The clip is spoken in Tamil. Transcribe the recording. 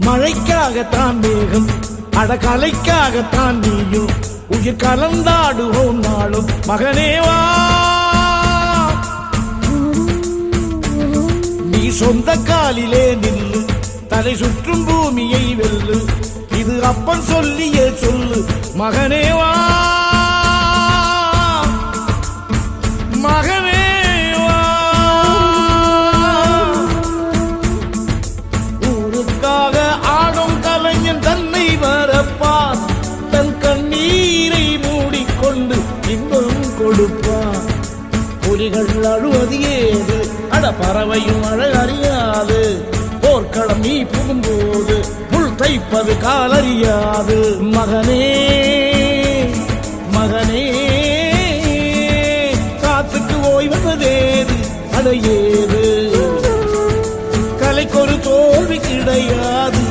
மழைக்காகத்தான் மேகம், அடகலைக்காகத்தான் நீயும், உயிர் கலந்தாடுவோம் நாளும். மகனேவா நீ சொந்த காலிலே நில்லு, தலை சுற்றும் பூமியை வெல்லு, இது அப்பன் சொல்லியே சொல்லு. மகனேவா மகனேவா ஊருக்காக ஆடும் கலைஞன் தன்னை வரப்பான், தன் கண்ணீரை மூடிக்கொண்டு இன்பம் கொடுப்பான். புலிகள் அழுவது ஏது, அட பறவையும் அழகறியாது, போர்க்களம் நீ புகும்போது முள் தைப்பது காலறியாது. மகனே மகனே காத்துக்கு ஓய்வதேது, அடையே